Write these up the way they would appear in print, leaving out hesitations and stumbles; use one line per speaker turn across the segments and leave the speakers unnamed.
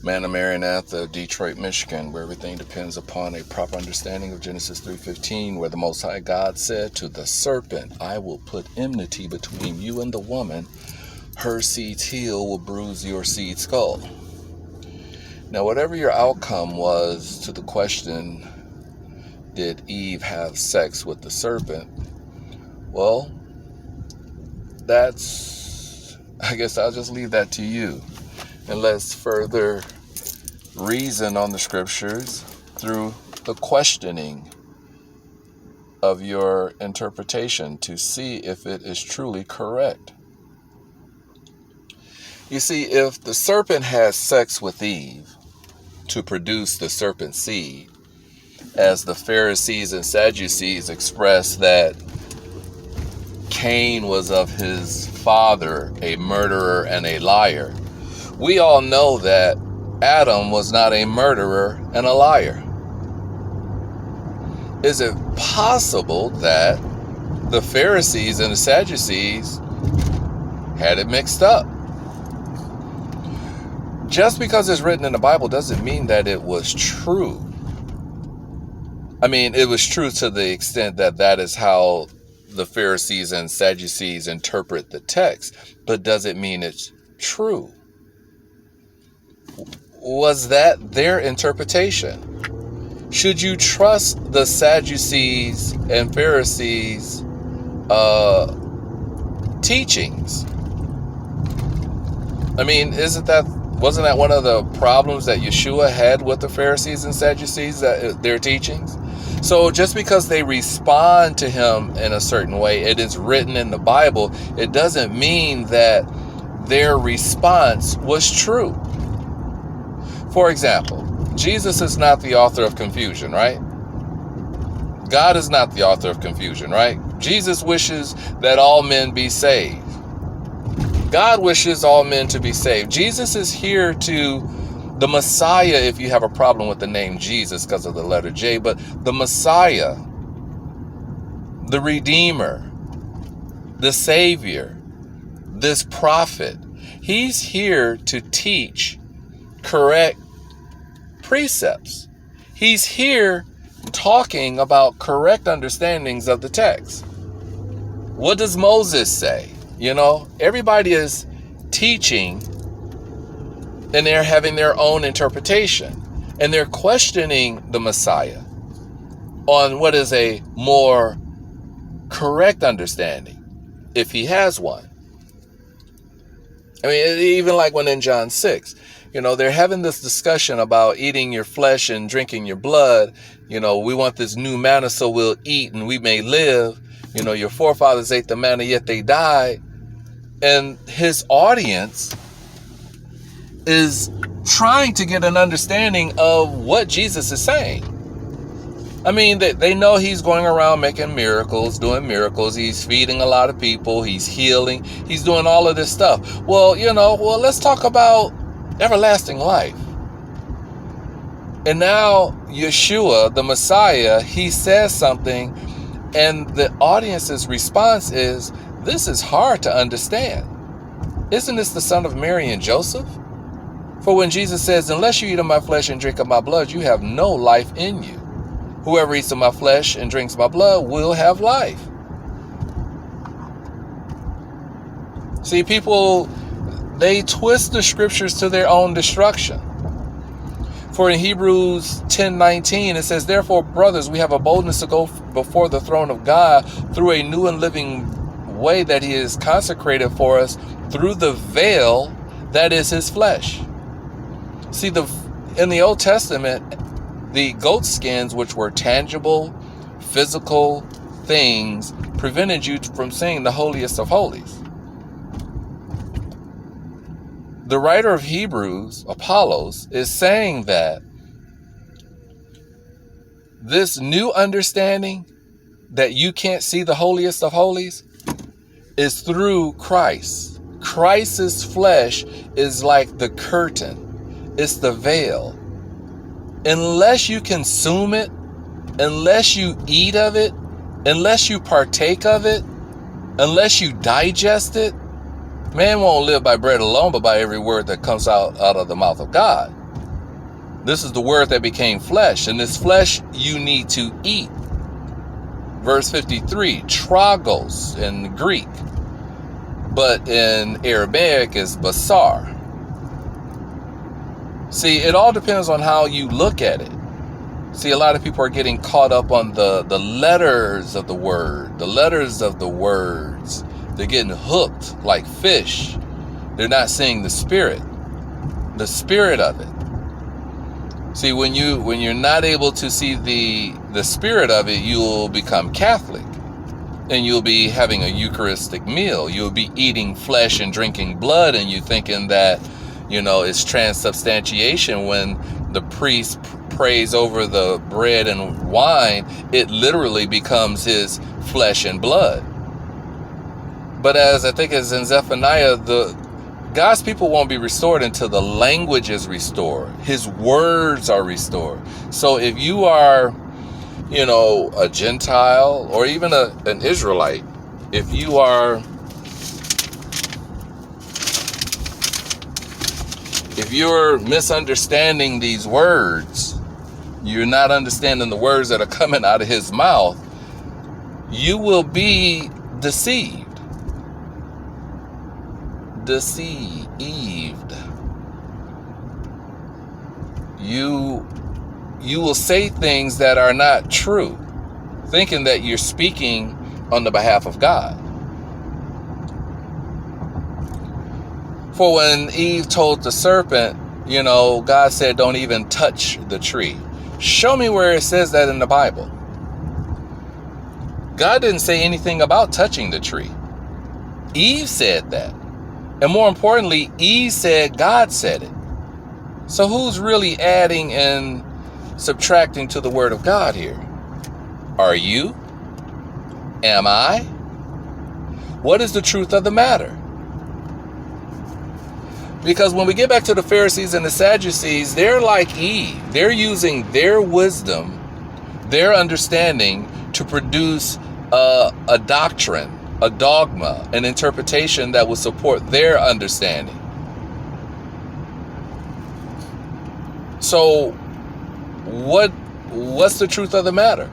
Man of Maranatha, Detroit, Michigan, where everything depends upon a proper understanding of Genesis 3:15, where the Most High God said to the serpent, I will put enmity between you and the woman. Her seed's heel will bruise your seed's skull. Now, whatever your outcome was to the question, did Eve have sex with the serpent? Well, I guess I'll just leave that to you. And let's further reason on the scriptures through the questioning of your interpretation to see if it is truly correct. You see, if the serpent has sex with Eve to produce the serpent seed, as the Pharisees and Sadducees express that Cain was of his father, a murderer and a liar, we all know that Adam was not a murderer and a liar. Is it possible that the Pharisees and the Sadducees had it mixed up? Just because it's written in the Bible doesn't mean that it was true. I mean, it was true to the extent that that is how the Pharisees and Sadducees interpret the text, but does it mean it's true? Was that their interpretation? Should you trust the Sadducees and Pharisees' teachings? I mean, wasn't that one of the problems that Yeshua had with the Pharisees and Sadducees, that their teachings? So just because they respond to him in a certain way, it is written in the Bible, it doesn't mean that their response was true. For example, Jesus is not the author of confusion, right? God is not the author of confusion, right? Jesus wishes that all men be saved. God wishes all men to be saved. Jesus is here the Messiah, if you have a problem with the name Jesus because of the letter J, but the Messiah, the Redeemer, the Savior, this prophet, he's here to teach correct precepts. He's here talking about correct understandings of the text. What does Moses say? You know, everybody is teaching and they're having their own interpretation, and they're questioning the Messiah on what is a more correct understanding, if he has one. I mean, even like when in John 6, you know, they're having this discussion about eating your flesh and drinking your blood. You know, we want this new manna so we'll eat and we may live. You know, your forefathers ate the manna, yet they died. And his audience is trying to get an understanding of what Jesus is saying. I mean, they know he's going around making miracles, doing miracles. He's feeding a lot of people. He's healing. He's doing all of this stuff. Well, let's talk about everlasting life. And now Yeshua, the Messiah, he says something, and the audience's response is, this is hard to understand. Isn't this the son of Mary and Joseph? For when Jesus says, unless you eat of my flesh and drink of my blood, you have no life in you. Whoever eats of my flesh and drinks my blood will have life. See, people, they twist the scriptures to their own destruction. For in Hebrews 10:19, it says, therefore, brothers, we have a boldness to go before the throne of God through a new and living way that he has consecrated for us through the veil that is his flesh. See, in the Old Testament, the goat skins, which were tangible, physical things, prevented you from seeing the holiest of holies. The writer of Hebrews, Apollos, is saying that this new understanding that you can't see the holiest of holies is through Christ. Christ's flesh is like the curtain. It's the veil. Unless you consume it, unless you eat of it, unless you partake of it, unless you digest it, man won't live by bread alone, but by every word that comes out of the mouth of God. This is the word that became flesh, and this flesh you need to eat. Verse 53, tragos in Greek, but in Aramaic is basar. See, it all depends on how you look at it. See, a lot of people are getting caught up on the letters of the word, the letters of the words. They're getting hooked like fish. They're not seeing the spirit of it. See, when you're not able to see the spirit of it, you'll become Catholic, and you'll be having a Eucharistic meal. You'll be eating flesh and drinking blood, and you thinking that, it's transubstantiation. When the priest prays over the bread and wine, it literally becomes his flesh and blood. But as I think as in Zephaniah, God's people won't be restored until the language is restored. His words are restored. So if you are, a Gentile or even an Israelite, if you're misunderstanding these words, you're not understanding the words that are coming out of his mouth, you will be deceived. You will say things that are not true, thinking that you're speaking on the behalf of God. For when Eve told the serpent, God said, don't even touch the tree. Show me where it says that in the Bible. God didn't say anything about touching the tree. Eve said that. And more importantly, Eve said God said it. So who's really adding and subtracting to the word of God here? Are you? Am I? What is the truth of the matter? Because when we get back to the Pharisees and the Sadducees, they're like Eve. They're using their wisdom, their understanding to produce a doctrine, a dogma, an interpretation that will support their understanding. So what's the truth of the matter?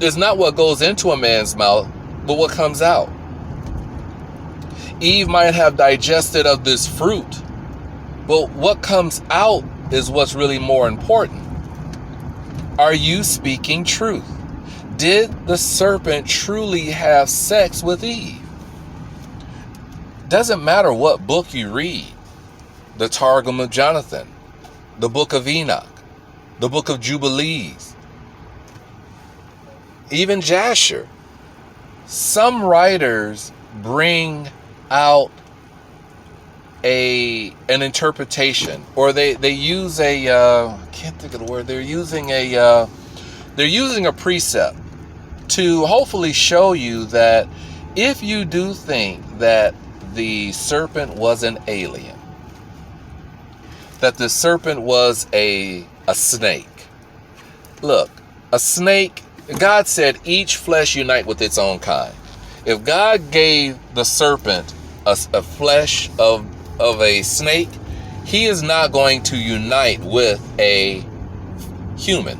It's not what goes into a man's mouth, but what comes out. Eve might have digested of this fruit, but what comes out is what's really more important. Are you speaking truth? Did the serpent truly have sex with Eve? Doesn't matter what book you read. The Targum of Jonathan, the book of Enoch, the book of Jubilees, even Jasher. Some writers bring out an interpretation, or they use I can't think of the word. They're using a precept to hopefully show you that if you do think that the serpent was an alien, that the serpent was a snake. Look, a snake, God said each flesh unite with its own kind. If God gave the serpent a flesh of a snake, he is not going to unite with a human.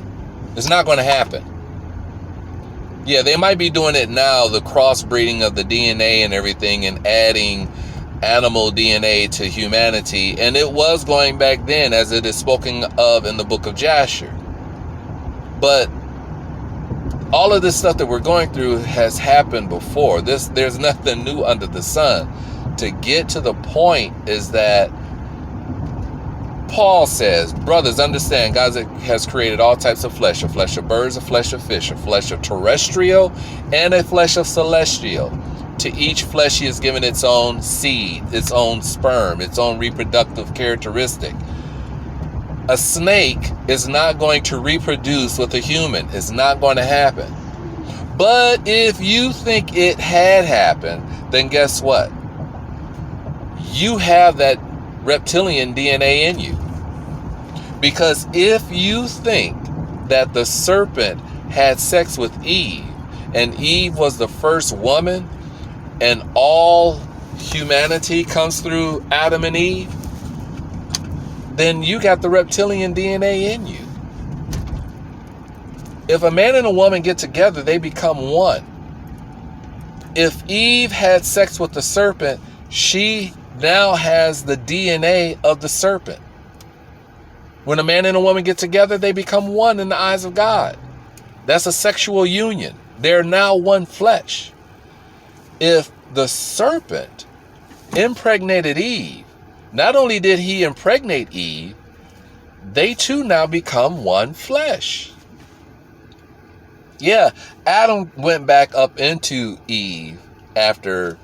It's not going to happen. Yeah, they might be doing it now, the crossbreeding of the DNA and everything, and adding animal DNA to humanity. And it was going back then, as it is spoken of in the book of Jasher. But all of this stuff that we're going through has happened before. There's nothing new under the sun. To get to the point is that Paul says, brothers, understand, God has created all types of flesh, a flesh of birds, a flesh of fish, a flesh of terrestrial, and a flesh of celestial. To each flesh he has given its own seed, its own sperm, its own reproductive characteristic. A snake is not going to reproduce with a human. It's not going to happen. But if you think it had happened, then guess what? You have that reptilian DNA in you. Because if you think that the serpent had sex with Eve, and Eve was the first woman, and all humanity comes through Adam and Eve, then you got the reptilian DNA in you. If a man and a woman get together, they become one. If Eve had sex with the serpent, she now has the DNA of the serpent. When a man and a woman get together, they become one in the eyes of God. That's a sexual union. They're now one flesh. If the serpent impregnated Eve, not only did he impregnate Eve, they too now become one flesh. Yeah, Adam went back up into Eve after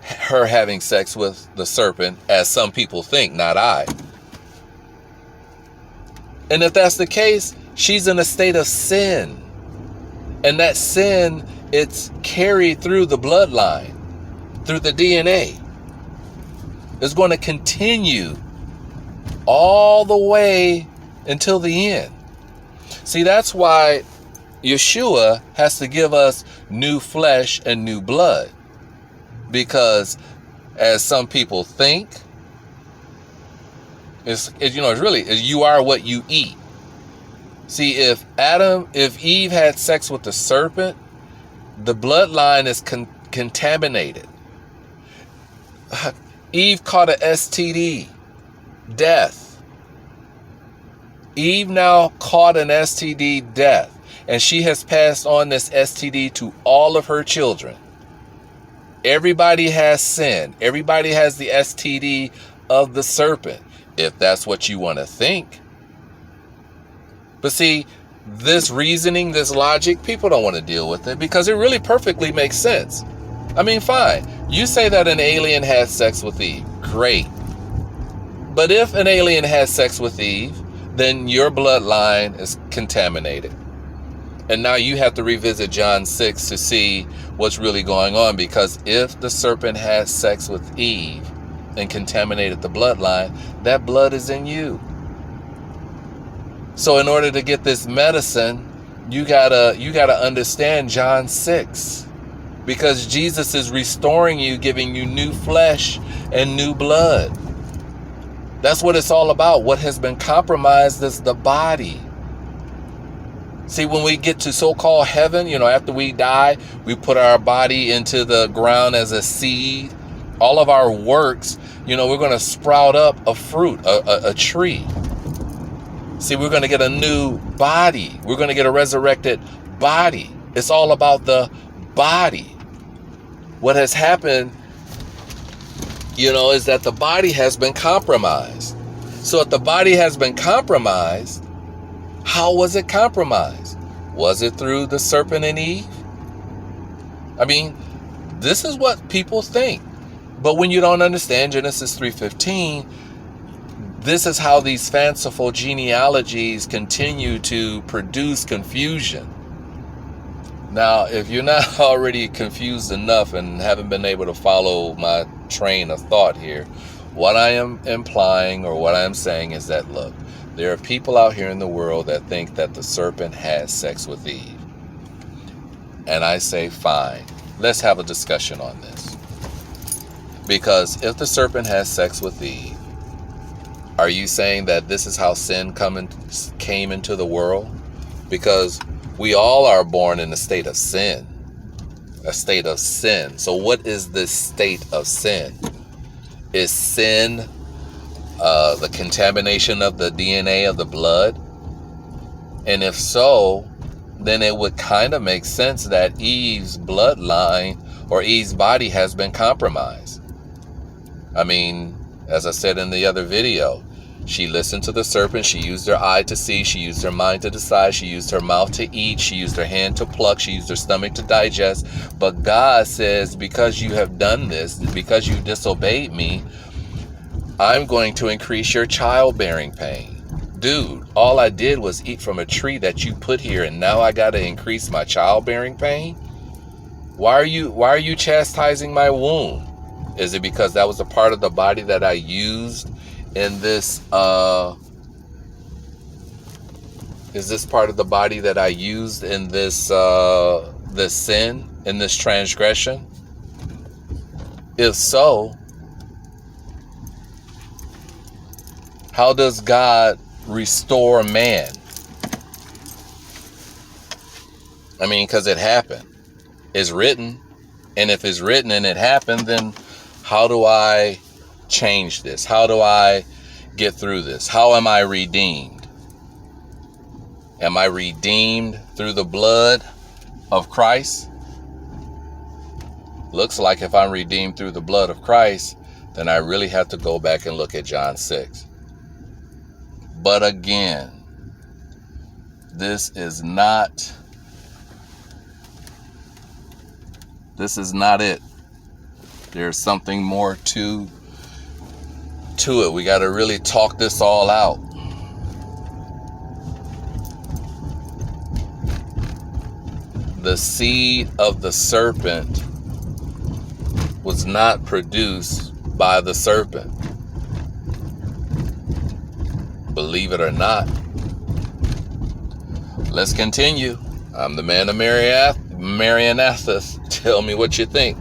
her having sex with the serpent, as some people think, not I. And if that's the case, she's in a state of sin. And that sin, it's carried through the bloodline, through the DNA. It's going to continue all the way until the end. See, that's why Yeshua has to give us new flesh and new blood. Because as some people think, it's really, you are what you eat. See, if Eve had sex with the serpent, the bloodline is contaminated. Eve caught a STD, death. Eve now caught an STD, death, and she has passed on this STD to all of her children. Everybody has sin. Everybody has the STD of the serpent, if that's what you want to think. But see, this reasoning, this logic, people don't want to deal with it because it really perfectly makes sense. I mean, fine. You say that an alien had sex with Eve. Great. But if an alien has sex with Eve, then your bloodline is contaminated. And now you have to revisit John 6 to see what's really going on. Because if the serpent has sex with Eve and contaminated the bloodline, that blood is in you. So in order to get this medicine, you gotta understand John 6. Because Jesus is restoring you, giving you new flesh and new blood. That's what it's all about. What has been compromised is the body. See, when we get to so-called heaven, after we die, we put our body into the ground as a seed. All of our works, we're going to sprout up a fruit, a tree. See, we're going to get a new body. We're going to get a resurrected body. It's all about the body. What has happened, is that the body has been compromised. So if the body has been compromised, how was it compromised? Was it through the serpent and Eve? I mean, this is what people think. But when you don't understand Genesis 3:15, this is how these fanciful genealogies continue to produce confusion. Now, if you're not already confused enough and haven't been able to follow my train of thought here, what I am implying or what I am saying is that, look, there are people out here in the world that think that the serpent has sex with Eve. And I say, fine, let's have a discussion on this. Because if the serpent has sex with Eve, are you saying that this is how sin came into the world? Because we all are born in a state of sin. A state of sin. So what is this state of sin? Is sin the contamination of the DNA of the blood? And if so, then it would kind of make sense that Eve's bloodline or Eve's body has been compromised. I mean, as I said in the other video, she listened to the serpent. She used her eye to see. She used her mind to decide. She used her mouth to eat. She used her hand to pluck. She used her stomach to digest. But God says, because you have done this, because you disobeyed me, I'm going to increase your childbearing pain. Dude, all I did was eat from a tree that you put here, and now I got to increase my childbearing pain? Why are you chastising my womb? Is it because that was a part of the body that I used in this, is this part of the body that I used in this sin, in this transgression? If so, How does God restore man? I mean, because it happened. It's written. And if it's written and it happened, then how do I change this? How do I get through this? How am I redeemed? Am I redeemed through the blood of Christ? Looks like if I'm redeemed through the blood of Christ, then I really have to go back and look at John 6. But again, this is not it. There's something more to it. We got to really talk this all out. The seed of the serpent was not produced by the serpent. Believe it or not. Let's continue. I'm the man of Maranatha. Tell me what you think.